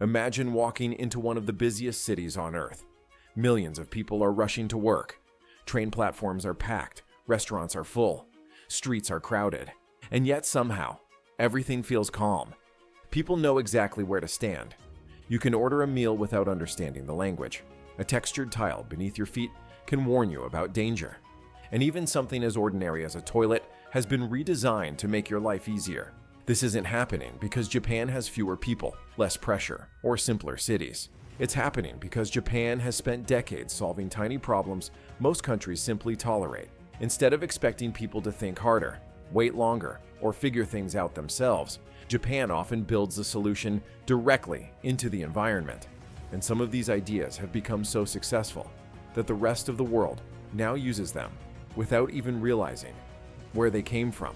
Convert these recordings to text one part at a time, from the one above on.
Imagine walking into one of the busiest cities on Earth. Millions of people are rushing to work. Train platforms are packed, restaurants are full, streets are crowded, and yet somehow, everything feels calm. People know exactly where to stand. You can order a meal without understanding the language. A textured tile beneath your feet can warn you about danger. And even something as ordinary as a toilet has been redesigned to make your life easier. This isn't happening because Japan has fewer people, less pressure, or simpler cities. It's happening because Japan has spent decades solving tiny problems most countries simply tolerate. Instead of expecting people to think harder, wait longer, or figure things out themselves, Japan often builds the solution directly into the environment. And some of these ideas have become so successful that the rest of the world now uses them without even realizing where they came from.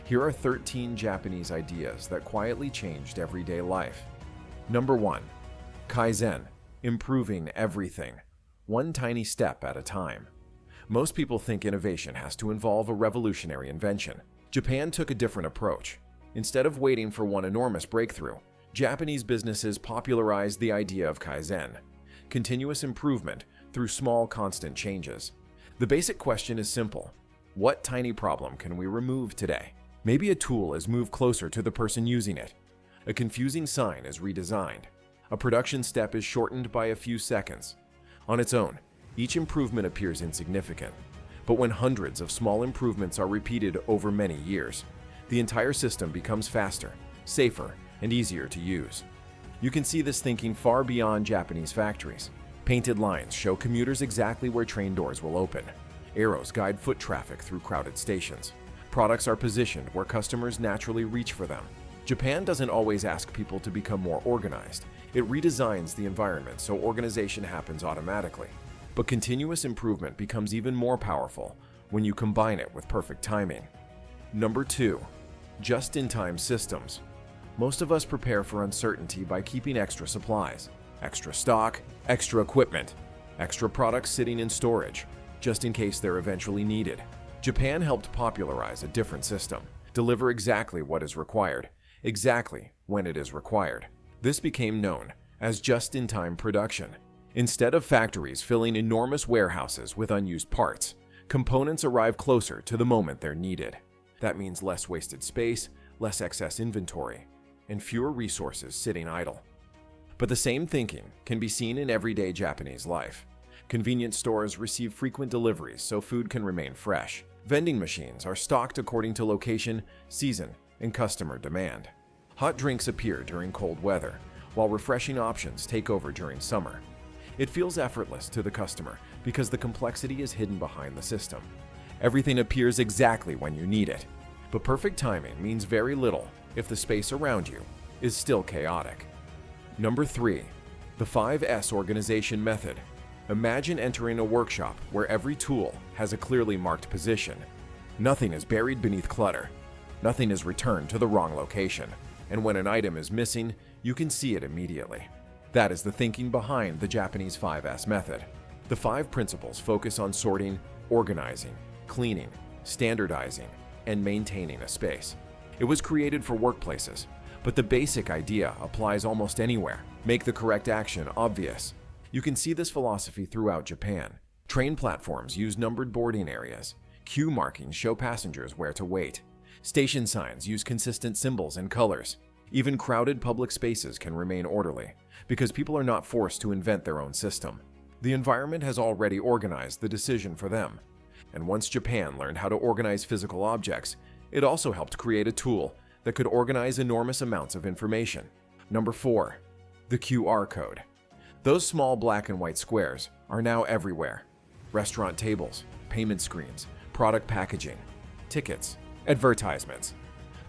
Here are 13 Japanese ideas that quietly changed everyday life. Number 1. Kaizen, improving everything, one tiny step at a time. Most people think innovation has to involve a revolutionary invention. Japan took a different approach. Instead of waiting for one enormous breakthrough, Japanese businesses popularized the idea of Kaizen, continuous improvement through small, constant changes. The basic question is simple. What tiny problem can we remove today? Maybe a tool is moved closer to the person using it. A confusing sign is redesigned. A production step is shortened by a few seconds. On its own, each improvement appears insignificant. But when hundreds of small improvements are repeated over many years, the entire system becomes faster, safer, and easier to use. You can see this thinking far beyond Japanese factories. Painted lines show commuters exactly where train doors will open. Arrows guide foot traffic through crowded stations. Products are positioned where customers naturally reach for them. Japan doesn't always ask people to become more organized. It redesigns the environment so organization happens automatically. But continuous improvement becomes even more powerful when you combine it with perfect timing. Number 2. Just-in-time systems. Most of us prepare for uncertainty by keeping extra supplies, extra stock, extra equipment, extra products sitting in storage, just in case they're eventually needed. Japan helped popularize a different system, deliver exactly what is required, exactly when it is required. This became known as just-in-time production. Instead of factories filling enormous warehouses with unused parts, components arrive closer to the moment they're needed. That means less wasted space, less excess inventory, and fewer resources sitting idle. But the same thinking can be seen in everyday Japanese life. Convenience stores receive frequent deliveries so food can remain fresh. Vending machines are stocked according to location, season, and customer demand. Hot drinks appear during cold weather, while refreshing options take over during summer. It feels effortless to the customer because the complexity is hidden behind the system. Everything appears exactly when you need it. But perfect timing means very little if the space around you is still chaotic. Number 3. The 5S organization method. Imagine entering a workshop where every tool has a clearly marked position. Nothing is buried beneath clutter. Nothing is returned to the wrong location. And when an item is missing, you can see it immediately. That is the thinking behind the Japanese 5S method. The 5 principles focus on sorting, organizing, cleaning, standardizing, and maintaining a space. It was created for workplaces, but the basic idea applies almost anywhere. Make the correct action obvious. You can see this philosophy throughout Japan. Train platforms use numbered boarding areas. Queue markings show passengers where to wait. Station signs use consistent symbols and colors. Even crowded public spaces can remain orderly, because people are not forced to invent their own system. The environment has already organized the decision for them. And once Japan learned how to organize physical objects, it also helped create a tool that could organize enormous amounts of information. Number 4. The QR code. Those small black and white squares are now everywhere. Restaurant tables, payment screens, product packaging, tickets, advertisements.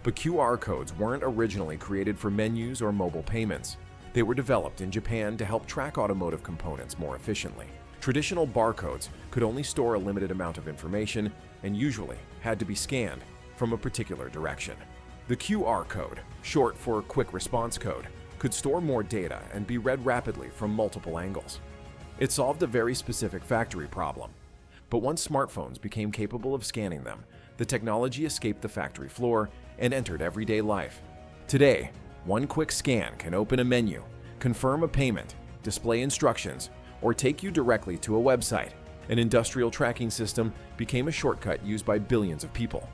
But QR codes weren't originally created for menus or mobile payments. They were developed in Japan to help track automotive components more efficiently. Traditional barcodes could only store a limited amount of information and usually had to be scanned from a particular direction. The QR code, short for Quick Response Code, could store more data and be read rapidly from multiple angles. It solved a very specific factory problem. But once smartphones became capable of scanning them, the technology escaped the factory floor and entered everyday life. Today, one quick scan can open a menu, confirm a payment, display instructions, or take you directly to a website. An industrial tracking system became a shortcut used by billions of people.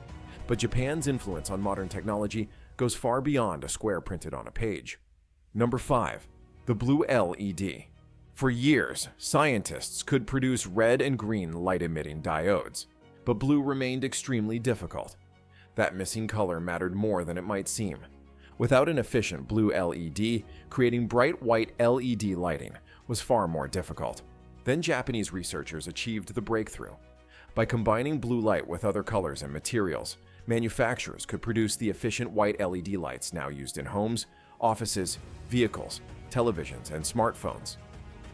But Japan's influence on modern technology goes far beyond a square printed on a page. Number 5. The blue LED. For years, scientists could produce red and green light-emitting diodes, but blue remained extremely difficult. That missing color mattered more than it might seem. Without an efficient blue LED, creating bright white LED lighting was far more difficult. Then Japanese researchers achieved the breakthrough. By combining blue light with other colors and materials, manufacturers could produce the efficient white LED lights now used in homes, offices, vehicles, televisions, and smartphones.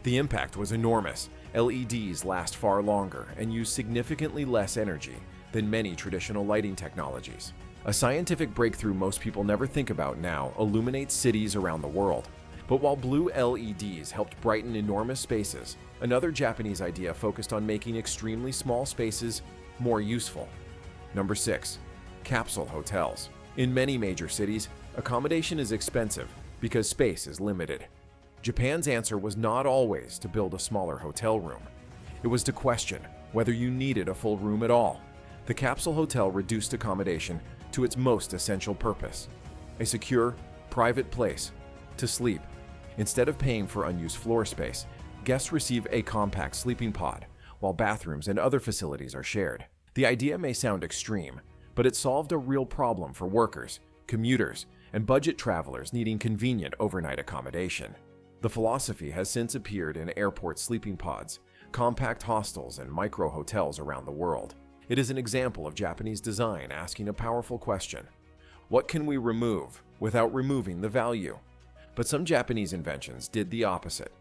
The impact was enormous. LEDs last far longer and use significantly less energy than many traditional lighting technologies. A scientific breakthrough most people never think about now illuminates cities around the world. But while blue LEDs helped brighten enormous spaces, another Japanese idea focused on making extremely small spaces more useful. Number 6. Capsule hotels. In many major cities, accommodation is expensive because space is limited. Japan's answer was not always to build a smaller hotel room. It was to question whether you needed a full room at all. The capsule hotel reduced accommodation to its most essential purpose: a secure, private place to sleep. Instead of paying for unused floor space, guests receive a compact sleeping pod, while bathrooms and other facilities are shared. The idea may sound extreme, but it solved a real problem for workers, commuters, and budget travelers needing convenient overnight accommodation. The philosophy has since appeared in airport sleeping pods, compact hostels, and micro-hotels around the world. It is an example of Japanese design asking a powerful question: what can we remove without removing the value? But some Japanese inventions did the opposite.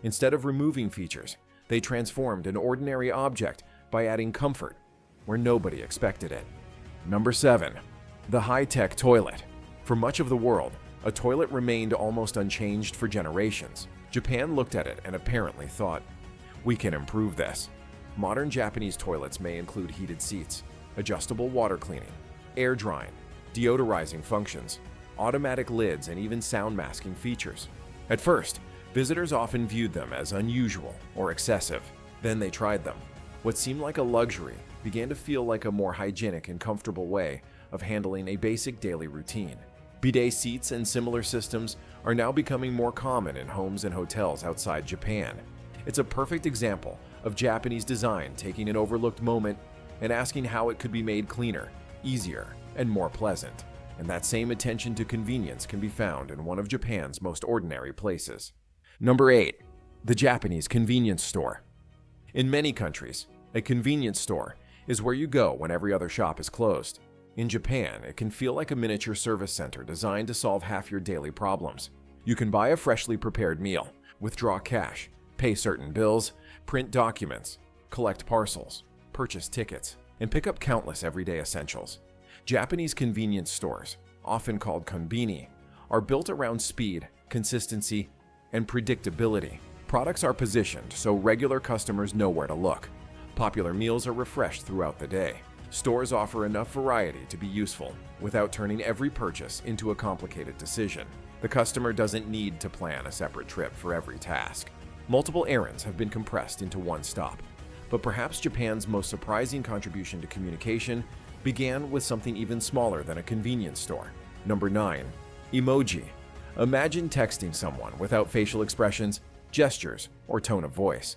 Instead of removing features, they transformed an ordinary object by adding comfort where nobody expected it. Number 7. The high-tech toilet. For much of the world, a toilet remained almost unchanged for generations. Japan looked at it and apparently thought, we can improve this. Modern Japanese toilets may include heated seats, adjustable water cleaning, air drying, deodorizing functions, automatic lids, and even sound masking features. At first, visitors often viewed them as unusual or excessive. Then they tried them. What seemed like a luxury began to feel like a more hygienic and comfortable way of handling a basic daily routine. Bidet seats and similar systems are now becoming more common in homes and hotels outside Japan. It's a perfect example of Japanese design taking an overlooked moment and asking how it could be made cleaner, easier, and more pleasant. And that same attention to convenience can be found in one of Japan's most ordinary places. Number 8. The Japanese convenience store. In many countries, a convenience store is where you go when every other shop is closed. In Japan, it can feel like a miniature service center designed to solve half your daily problems. You can buy a freshly prepared meal, withdraw cash, pay certain bills, print documents, collect parcels, purchase tickets, and pick up countless everyday essentials. Japanese convenience stores, often called konbini, are built around speed, consistency, and predictability. Products are positioned so regular customers know where to look. Popular meals are refreshed throughout the day. Stores offer enough variety to be useful without turning every purchase into a complicated decision. The customer doesn't need to plan a separate trip for every task. Multiple errands have been compressed into one stop. But perhaps Japan's most surprising contribution to communication began with something even smaller than a convenience store. Number 9. Emoji. Imagine texting someone without facial expressions, gestures, or tone of voice.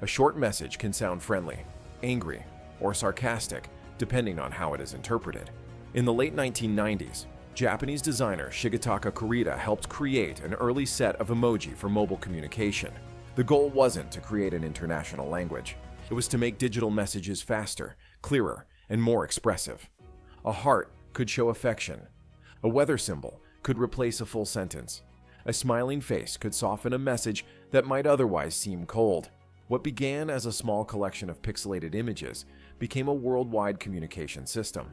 A short message can sound friendly, angry, or sarcastic, depending on how it is interpreted. In the late 1990s, Japanese designer Shigetaka Kurita helped create an early set of emoji for mobile communication. The goal wasn't to create an international language. It was to make digital messages faster, clearer, and more expressive. A heart could show affection. A weather symbol could replace a full sentence. A smiling face could soften a message that might otherwise seem cold. What began as a small collection of pixelated images became a worldwide communication system.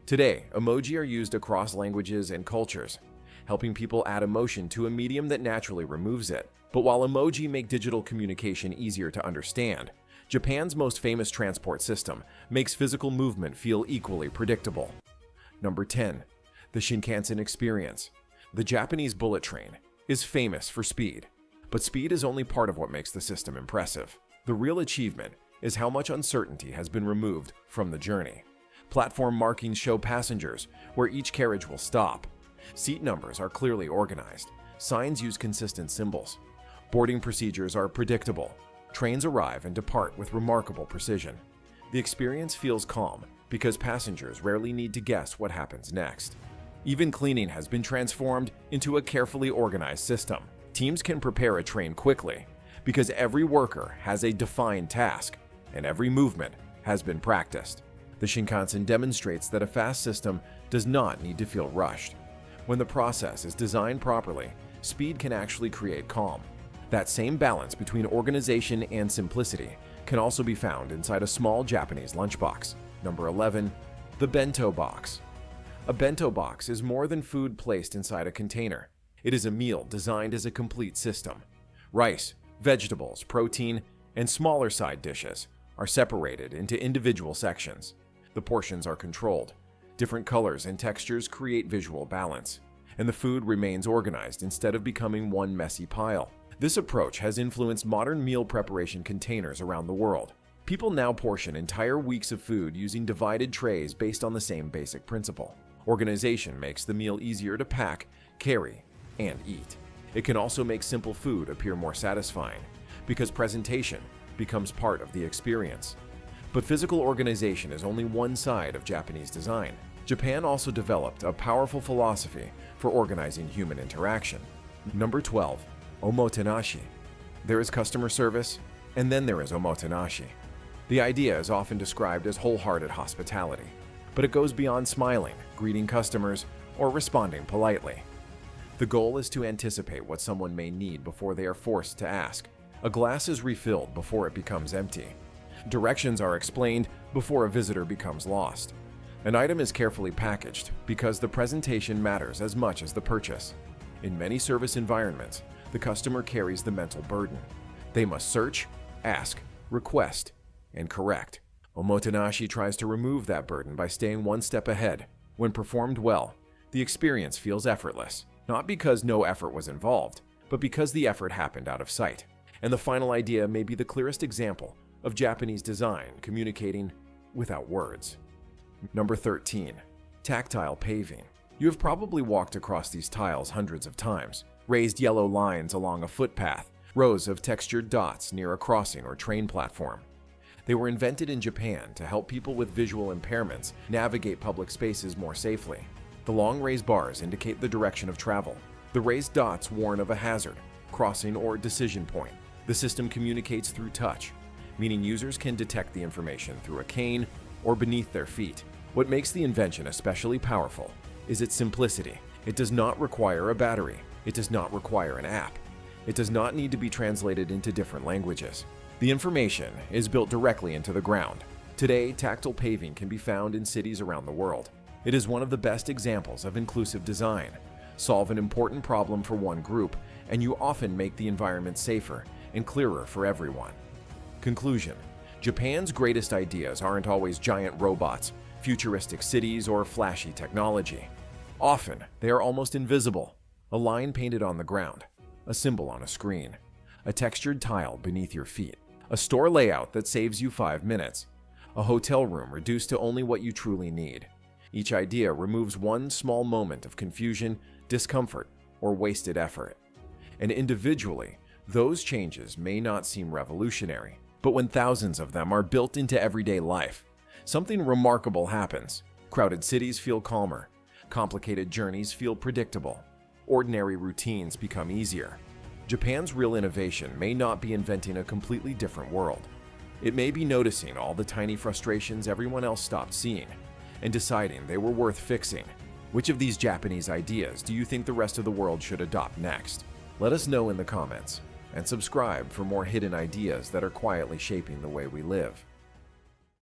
Today, emoji are used across languages and cultures, helping people add emotion to a medium that naturally removes it. But while emoji make digital communication easier to understand, Japan's most famous transport system makes physical movement feel equally predictable. Number 10. The Shinkansen experience. The Japanese bullet train is famous for speed, But speed is only part of what makes the system impressive. The real achievement is how much uncertainty has been removed from the journey. Platform markings show passengers where each carriage will stop. Seat numbers are clearly organized. Signs use consistent symbols. Boarding procedures are predictable. Trains arrive and depart with remarkable precision. The experience feels calm because passengers rarely need to guess what happens next. Even cleaning has been transformed into a carefully organized system. Teams can prepare a train quickly because every worker has a defined task and every movement has been practiced. The Shinkansen demonstrates that a fast system does not need to feel rushed. When the process is designed properly, speed can actually create calm. That same balance between organization and simplicity can also be found inside a small Japanese lunchbox. Number 11. The bento box. A bento box is more than food placed inside a container. It is a meal designed as a complete system. Rice, vegetables, protein, and smaller side dishes are separated into individual sections. The portions are controlled. Different colors and textures create visual balance, and the food remains organized instead of becoming one messy pile. This approach has influenced modern meal preparation containers around the world. People now portion entire weeks of food using divided trays based on the same basic principle. Organization makes the meal easier to pack, carry, and eat. It can also make simple food appear more satisfying because presentation becomes part of the experience. But physical organization is only one side of Japanese design. Japan also developed a powerful philosophy for organizing human interaction. Number 12. Omotenashi. There is customer service, and then there is omotenashi. The idea is often described as wholehearted hospitality, but it goes beyond smiling, greeting customers, or responding politely. The goal is to anticipate what someone may need before they are forced to ask. A glass is refilled before it becomes empty. Directions are explained before a visitor becomes lost. An item is carefully packaged because the presentation matters as much as the purchase. In many service environments, the customer carries the mental burden. They must search, ask, request, and correct. Omotenashi tries to remove that burden by staying one step ahead. When performed well, the experience feels effortless, not because no effort was involved, but because the effort happened out of sight. And the final idea may be the clearest example of Japanese design communicating without words. Number 13. Tactile paving. You have probably walked across these tiles hundreds of times. Raised yellow lines along a footpath, rows of textured dots near a crossing or train platform. They were invented in Japan to help people with visual impairments navigate public spaces more safely. The long raised bars indicate the direction of travel. The raised dots warn of a hazard, crossing, or decision point. The system communicates through touch, meaning users can detect the information through a cane or beneath their feet. What makes the invention especially powerful is its simplicity. It does not require a battery. It does not require an app. It does not need to be translated into different languages. The information is built directly into the ground. Today, tactile paving can be found in cities around the world. It is one of the best examples of inclusive design. Solve an important problem for one group, and you often make the environment safer and clearer for everyone. Conclusion. Japan's greatest ideas aren't always giant robots, futuristic cities, or flashy technology. Often, they are almost invisible. A line painted on the ground, a symbol on a screen, a textured tile beneath your feet, a store layout that saves you 5 minutes, a hotel room reduced to only what you truly need. Each idea removes one small moment of confusion, discomfort, or wasted effort. And individually, those changes may not seem revolutionary, but when thousands of them are built into everyday life, something remarkable happens. Crowded cities feel calmer, complicated journeys feel predictable, ordinary routines become easier. Japan's real innovation may not be inventing a completely different world. It may be noticing all the tiny frustrations everyone else stopped seeing and deciding they were worth fixing. Which of these Japanese ideas do you think the rest of the world should adopt next? Let us know in the comments, and subscribe for more hidden ideas that are quietly shaping the way we live.